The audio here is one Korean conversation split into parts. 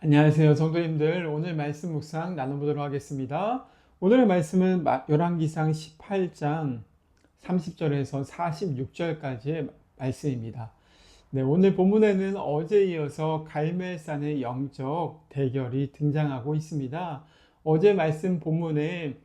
안녕하세요, 성도님들. 오늘 말씀 묵상 나눠보도록 하겠습니다. 오늘의 말씀은 열왕기상 18장 30절에서 46절까지의 말씀입니다. 네, 오늘 본문에는 어제에 이어서 갈멜산의 영적 대결이 등장하고 있습니다. 어제 말씀 본문에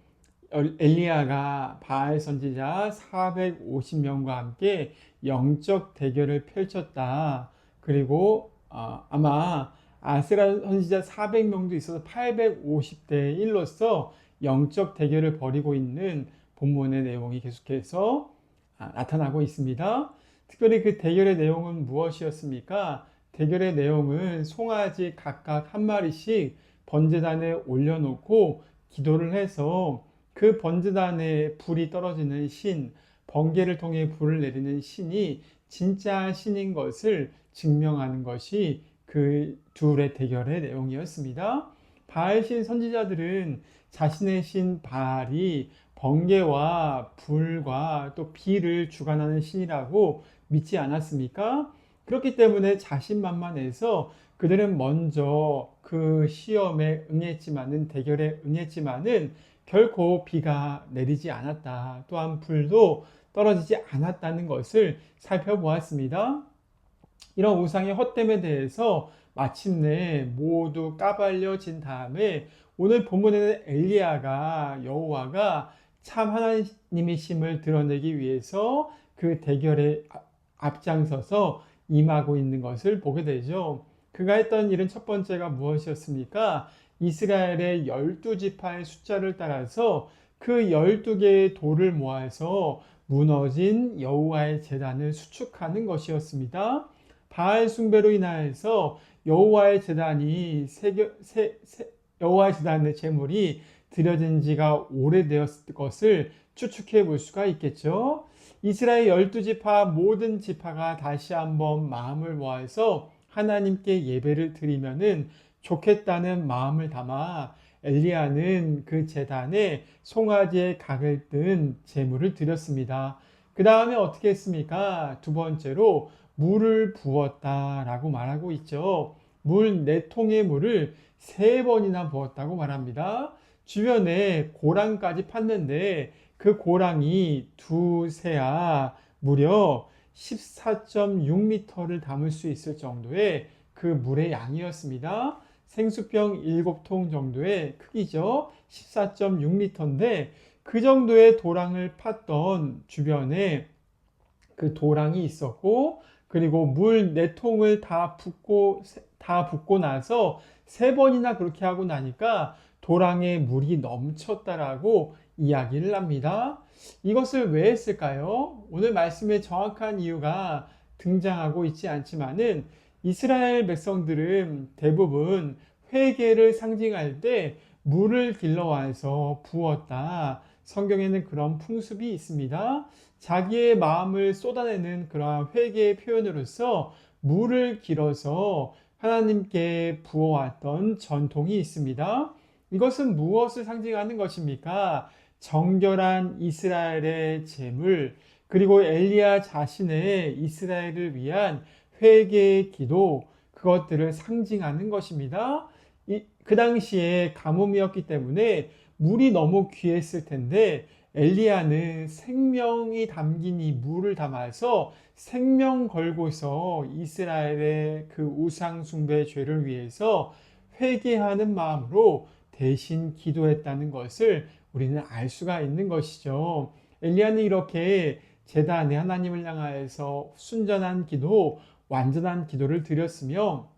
엘리야가 바알 선지자 450명과 함께 영적 대결을 펼쳤다. 그리고 아마 아스라 선지자 400명도 있어서 850대 1로서 영적 대결을 벌이고 있는 본문의 내용이 계속해서 나타나고 있습니다. 특별히 그 대결의 내용은 무엇이었습니까? 대결의 내용은 송아지 각각 한 마리씩 번제단에 올려놓고 기도를 해서 그 번제단에 불이 떨어지는 신, 번개를 통해 불을 내리는 신이 진짜 신인 것을 증명하는 것이 그 둘의 대결의 내용이었습니다. 바알신 선지자들은 자신의 신 바알이 번개와 불과 또 비를 주관하는 신이라고 믿지 않았습니까? 그렇기 때문에 자신만만해서 그들은 먼저 그 시험에 응했지만은, 대결에 응했지만은 결코 비가 내리지 않았다. 또한 불도 떨어지지 않았다는 것을 살펴보았습니다. 이런 우상의 헛됨에 대해서 마침내 모두 까발려진 다음에 오늘 본문에는 엘리야가 여호와가 참 하나님이심을 드러내기 위해서 그 대결에 앞장서서 임하고 있는 것을 보게 되죠. 그가 했던 일은 첫 번째가 무엇이었습니까? 이스라엘의 12지파의 숫자를 따라서 그 12개의 돌을 모아서 무너진 여호와의 제단을 수축하는 것이었습니다. 바알 숭배로 인하여서 여호와의 제단의 제물이 드려진 지가 오래되었을 것을 추측해 볼 수가 있겠죠. 이스라엘 12지파 모든 지파가 다시 한번 마음을 모아서 하나님께 예배를 드리면은 좋겠다는 마음을 담아 엘리야는 그 제단에 송아지의 각을 든 제물을 드렸습니다. 그 다음에 어떻게 했습니까? 두 번째로 물을 부었다라고 말하고 있죠. 물 4통의 물을 3번이나 부었다고 말합니다. 주변에 고랑까지 팠는데 그 고랑이 두세야 무려 14.6m를 담을 수 있을 정도의 그 물의 양이었습니다. 생수병 7통 정도의 크기죠. 14.6m인데 그 정도의 도랑을 팠던 주변에 그 도랑이 있었고, 그리고 물 4통을 다 붓고 나서 3번이나 그렇게 하고 나니까 도랑에 물이 넘쳤다라고 이야기를 합니다. 이것을 왜 했을까요? 오늘 말씀의 정확한 이유가 등장하고 있지 않지만은 이스라엘 백성들은 대부분 회개를 상징할 때 물을 길러와서 부었다. 성경에는 그런 풍습이 있습니다. 자기의 마음을 쏟아내는 그러한 회개의 표현으로서 물을 길어서 하나님께 부어왔던 전통이 있습니다. 이것은 무엇을 상징하는 것입니까? 정결한 이스라엘의 제물, 그리고 엘리야 자신의 이스라엘을 위한 회개의 기도, 그것들을 상징하는 것입니다. 그 당시에 가뭄이었기 때문에 물이 너무 귀했을 텐데 엘리야는 생명이 담긴 이 물을 담아서 생명 걸고서 이스라엘의 그 우상 숭배 죄를 위해서 회개하는 마음으로 대신 기도했다는 것을 우리는 알 수가 있는 것이죠. 엘리야는 이렇게 제단에 하나님을 향하여서 순전한 기도, 완전한 기도를 드렸으며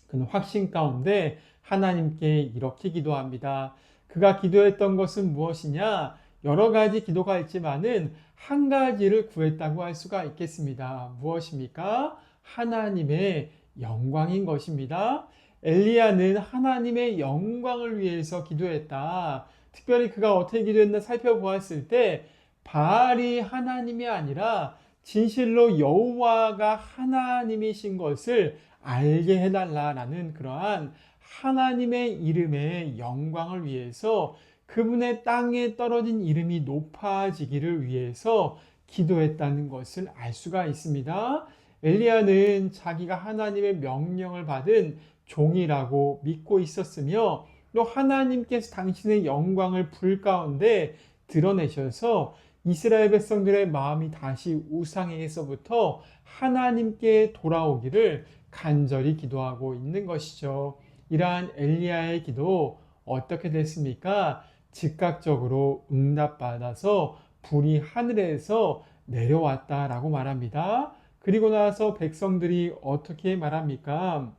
그는 확신 가운데 하나님께 이렇게 기도합니다. 그가 기도했던 것은 무엇이냐? 여러 가지 기도가 있지만은 한 가지를 구했다고 할 수가 있겠습니다. 무엇입니까? 하나님의 영광인 것입니다. 엘리야는 하나님의 영광을 위해서 기도했다. 특별히 그가 어떻게 기도했나 살펴보았을 때 바알이 하나님이 아니라 진실로 여호와가 하나님이신 것을 알게 해달라라는 그러한 하나님의 이름의 영광을 위해서, 그분의 땅에 떨어진 이름이 높아지기를 위해서 기도했다는 것을 알 수가 있습니다. 엘리야는 자기가 하나님의 명령을 받은 종이라고 믿고 있었으며 또 하나님께서 당신의 영광을 불 가운데 드러내셔서 이스라엘 백성들의 마음이 다시 우상에게서부터 하나님께 돌아오기를 간절히 기도하고 있는 것이죠. 이러한 엘리야의 기도 어떻게 됐습니까? 즉각적으로 응답받아서 불이 하늘에서 내려왔다라고 말합니다. 그리고 나서 백성들이 어떻게 말합니까?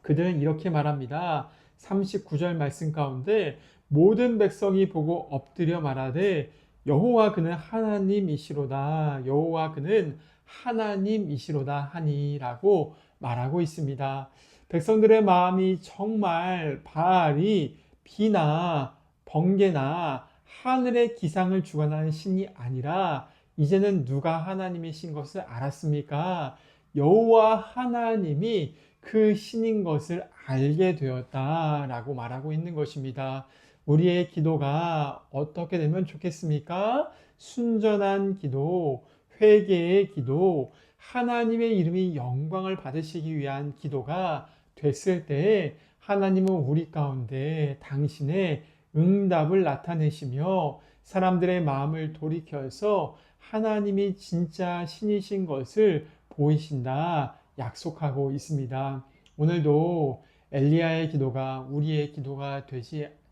그들은 이렇게 말합니다. 39절 말씀 가운데 모든 백성이 보고 엎드려 말하되 여호와 그는 하나님이시로다. 여호와 그는 하나님이시로다 하니라고 말하고 있습니다. 백성들의 마음이 정말 바알이 비나 번개나 하늘의 기상을 주관하는 신이 아니라 이제는 누가 하나님이신 것을 알았습니까? 여호와 하나님이 그 신인 것을 알게 되었다라고 말하고 있는 것입니다. 우리의 기도가 어떻게 되면 좋겠습니까? 순전한 기도, 회개의 기도, 하나님의 이름이 영광을 받으시기 위한 기도가 됐을 때 하나님은 우리 가운데 당신의 응답을 나타내시며 사람들의 마음을 돌이켜서 하나님이 진짜 신이신 것을 보이신다 약속하고 있습니다. 오늘도 엘리야의 기도가 우리의 기도가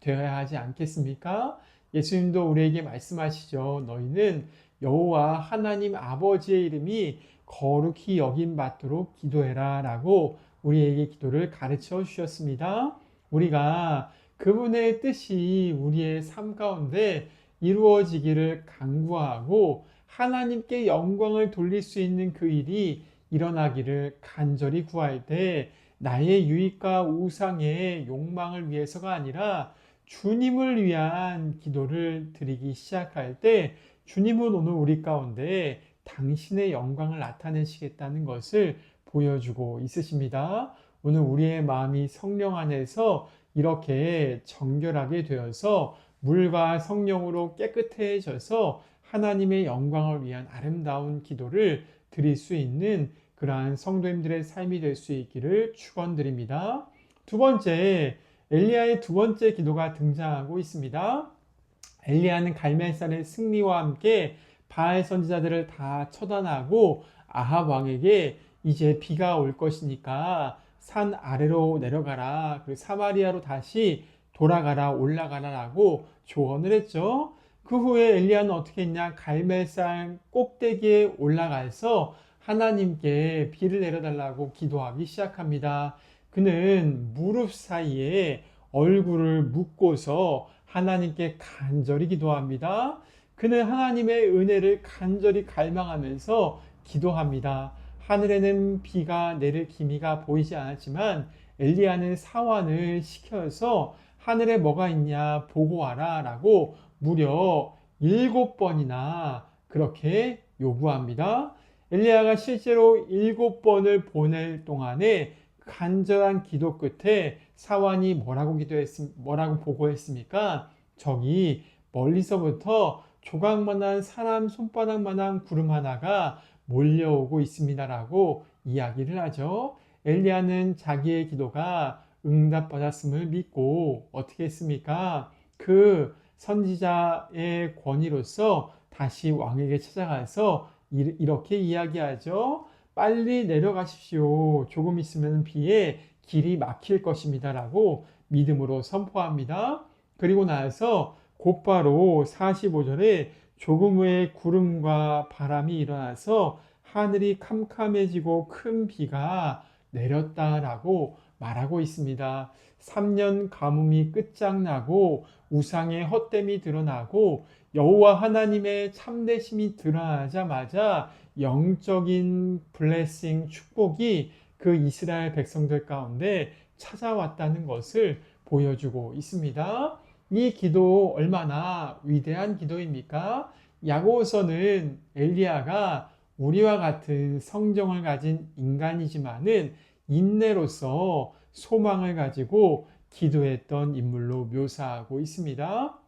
되어야 하지 않겠습니까? 예수님도 우리에게 말씀하시죠. 너희는 여호와 하나님 아버지의 이름이 거룩히 여김 받도록 기도해라 라고 우리에게 기도를 가르쳐 주셨습니다. 우리가 그분의 뜻이 우리의 삶 가운데 이루어지기를 간구하고 하나님께 영광을 돌릴 수 있는 그 일이 일어나기를 간절히 구할 때 나의 유익과 우상의 욕망을 위해서가 아니라 주님을 위한 기도를 드리기 시작할 때 주님은 오늘 우리 가운데 당신의 영광을 나타내시겠다는 것을 보여주고 있으십니다. 오늘 우리의 마음이 성령 안에서 이렇게 정결하게 되어서 물과 성령으로 깨끗해져서 하나님의 영광을 위한 아름다운 기도를 드릴 수 있는 그러한 성도님들의 삶이 될 수 있기를 축원드립니다. 두 번째, 엘리야의 두 번째 기도가 등장하고 있습니다. 엘리야는 갈멜산의 승리와 함께 바알 선지자들을 다 처단하고 아합 왕에게 이제 비가 올 것이니까 산 아래로 내려가라. 그리고 사마리아로 다시 돌아가라, 올라가라라고 조언을 했죠. 그 후에 엘리야는 어떻게 했냐? 갈멜산 꼭대기에 올라가서 하나님께 비를 내려달라고 기도하기 시작합니다. 그는 무릎 사이에 얼굴을 묶고서 하나님께 간절히 기도합니다. 그는 하나님의 은혜를 간절히 갈망하면서 기도합니다. 하늘에는 비가 내릴 기미가 보이지 않았지만 엘리야는 사환을 시켜서 하늘에 뭐가 있냐 보고 와라 라고 무려 7번이나 그렇게 요구합니다. 엘리야가 실제로 7번을 보낼 동안에 간절한 기도 끝에 사환이 뭐라고 보고했습니까? 저기 멀리서부터 조각만한 사람 손바닥만한 구름 하나가 몰려오고 있습니다라고 이야기를 하죠. 엘리야는 자기의 기도가 응답받았음을 믿고 어떻게 했습니까? 그 선지자의 권위로서 다시 왕에게 찾아가서 이렇게 이야기하죠. 빨리 내려가십시오. 조금 있으면 비에 길이 막힐 것입니다. 라고 믿음으로 선포합니다. 그리고 나서 곧바로 45절에 조금 후에 구름과 바람이 일어나서 하늘이 캄캄해지고 큰 비가 내렸다라고 말하고 있습니다. 3년 가뭄이 끝장나고 우상의 헛됨이 드러나고 여호와 하나님의 참되심이 드러나자마자 영적인 블레싱 축복이 그 이스라엘 백성들 가운데 찾아왔다는 것을 보여주고 있습니다. 이 기도 얼마나 위대한 기도입니까? 야고보서는 엘리야가 우리와 같은 성정을 가진 인간이지만은 인내로서 소망을 가지고 기도했던 인물로 묘사하고 있습니다.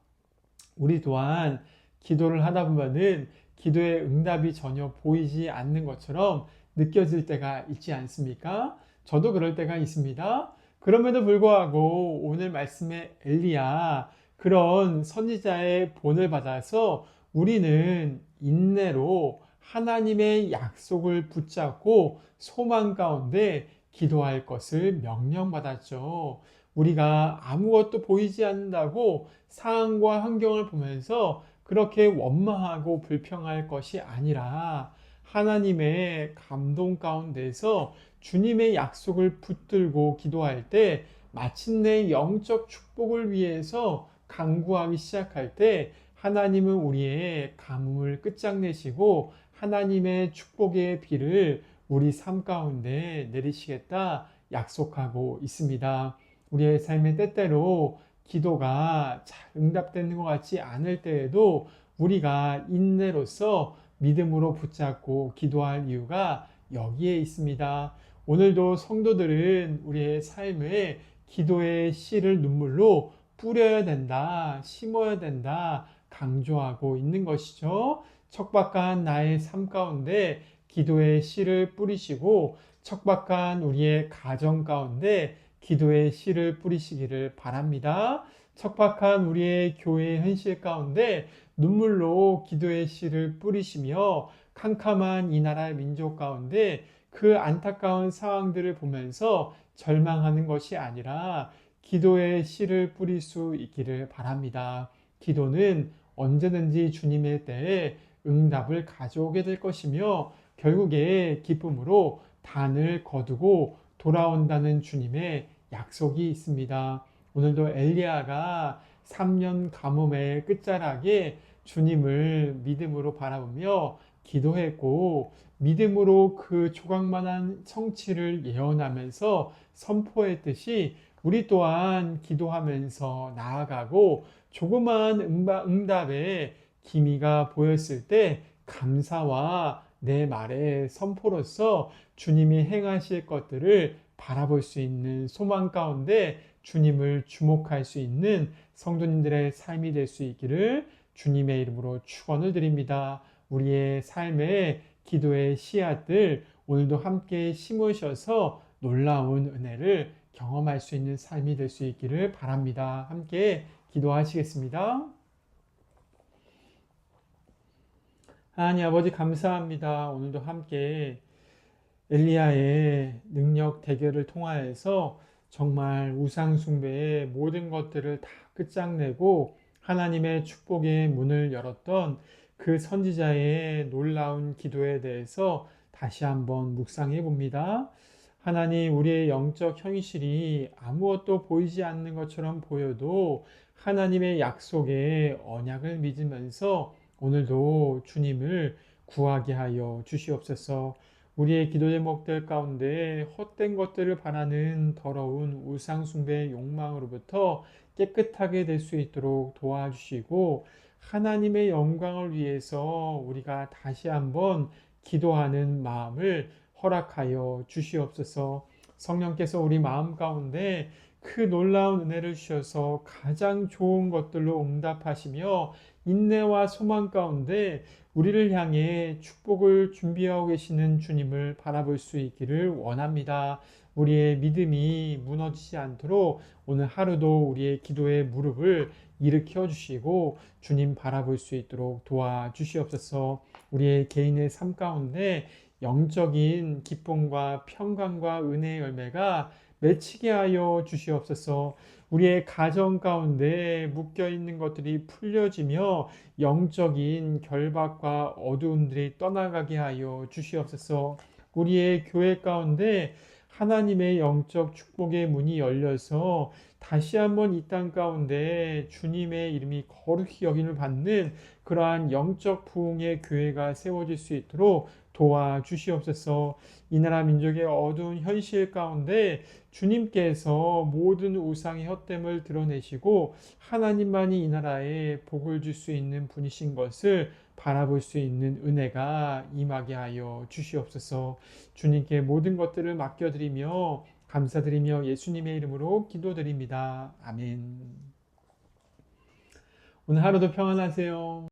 우리 또한 기도를 하다 보면은 기도의 응답이 전혀 보이지 않는 것처럼 느껴질 때가 있지 않습니까? 저도 그럴 때가 있습니다. 그럼에도 불구하고 오늘 말씀의 엘리야, 그런 선지자의 본을 받아서 우리는 인내로 하나님의 약속을 붙잡고 소망 가운데 기도할 것을 명령받았죠. 우리가 아무것도 보이지 않는다고 상황과 환경을 보면서 그렇게 원망하고 불평할 것이 아니라 하나님의 감동 가운데서 주님의 약속을 붙들고 기도할 때 마침내 영적 축복을 위해서 간구하기 시작할 때 하나님은 우리의 가뭄을 끝장내시고 하나님의 축복의 비를 우리 삶 가운데 내리시겠다 약속하고 있습니다. 우리의 삶의 때때로 기도가 잘 응답되는 것 같지 않을 때에도 우리가 인내로서 믿음으로 붙잡고 기도할 이유가 여기에 있습니다. 오늘도 성도들은 우리의 삶에 기도의 씨를 눈물로 뿌려야 된다, 심어야 된다, 강조하고 있는 것이죠. 척박한 나의 삶 가운데 기도의 씨를 뿌리시고 척박한 우리의 가정 가운데 기도의 씨를 뿌리시기를 바랍니다. 척박한 우리의 교회 현실 가운데 눈물로 기도의 씨를 뿌리시며 캄캄한 이 나라의 민족 가운데 그 안타까운 상황들을 보면서 절망하는 것이 아니라 기도의 씨를 뿌릴 수 있기를 바랍니다. 기도는 언제든지 주님의 때에 응답을 가져오게 될 것이며 결국에 기쁨으로 단을 거두고 돌아온다는 주님의 약속이 있습니다. 오늘도 엘리야가 3년 가뭄의 끝자락에 주님을 믿음으로 바라보며 기도했고 믿음으로 그 조각만한 성취를 예언하면서 선포했듯이 우리 또한 기도하면서 나아가고 조그마한 응답에 기미가 보였을 때 감사와 내 말의 선포로서 주님이 행하실 것들을 바라볼 수 있는 소망 가운데 주님을 주목할 수 있는 성도님들의 삶이 될 수 있기를 주님의 이름으로 축원을 드립니다. 우리의 삶의 기도의 씨앗들 오늘도 함께 심으셔서 놀라운 은혜를 경험할 수 있는 삶이 될 수 있기를 바랍니다. 함께 기도하시겠습니다. 하나님 아버지 감사합니다. 오늘도 함께 엘리야의 능력 대결을 통하여서 정말 우상 숭배의 모든 것들을 다 끝장내고 하나님의 축복의 문을 열었던 그 선지자의 놀라운 기도에 대해서 다시 한번 묵상해 봅니다. 하나님, 우리의 영적 현실이 아무것도 보이지 않는 것처럼 보여도 하나님의 약속에 언약을 믿으면서 오늘도 주님을 구하게 하여 주시옵소서. 우리의 기도 제목들 가운데 헛된 것들을 바라는 더러운 우상숭배의 욕망으로부터 깨끗하게 될 수 있도록 도와주시고 하나님의 영광을 위해서 우리가 다시 한번 기도하는 마음을 허락하여 주시옵소서. 성령께서 우리 마음 가운데 그 놀라운 은혜를 주셔서 가장 좋은 것들로 응답하시며 인내와 소망 가운데 우리를 향해 축복을 준비하고 계시는 주님을 바라볼 수 있기를 원합니다. 우리의 믿음이 무너지지 않도록 오늘 하루도 우리의 기도의 무릎을 일으켜 주시고 주님 바라볼 수 있도록 도와주시옵소서. 우리의 개인의 삶 가운데 영적인 기쁨과 평강과 은혜의 열매가 맺히게 하여 주시옵소서. 우리의 가정 가운데 묶여 있는 것들이 풀려지며 영적인 결박과 어두움들이 떠나가게 하여 주시옵소서. 우리의 교회 가운데 하나님의 영적 축복의 문이 열려서 다시 한번 이 땅 가운데 주님의 이름이 거룩히 여김을 받는 그러한 영적 부흥의 교회가 세워질 수 있도록 도와주시옵소서. 이 나라 민족의 어두운 현실 가운데 주님께서 모든 우상의 헛됨을 드러내시고 하나님만이 이 나라에 복을 줄 수 있는 분이신 것을 바라볼 수 있는 은혜가 임하게 하여 주시옵소서. 주님께 모든 것들을 맡겨드리며 감사드리며 예수님의 이름으로 기도드립니다. 아멘. 오늘 하루도 평안하세요.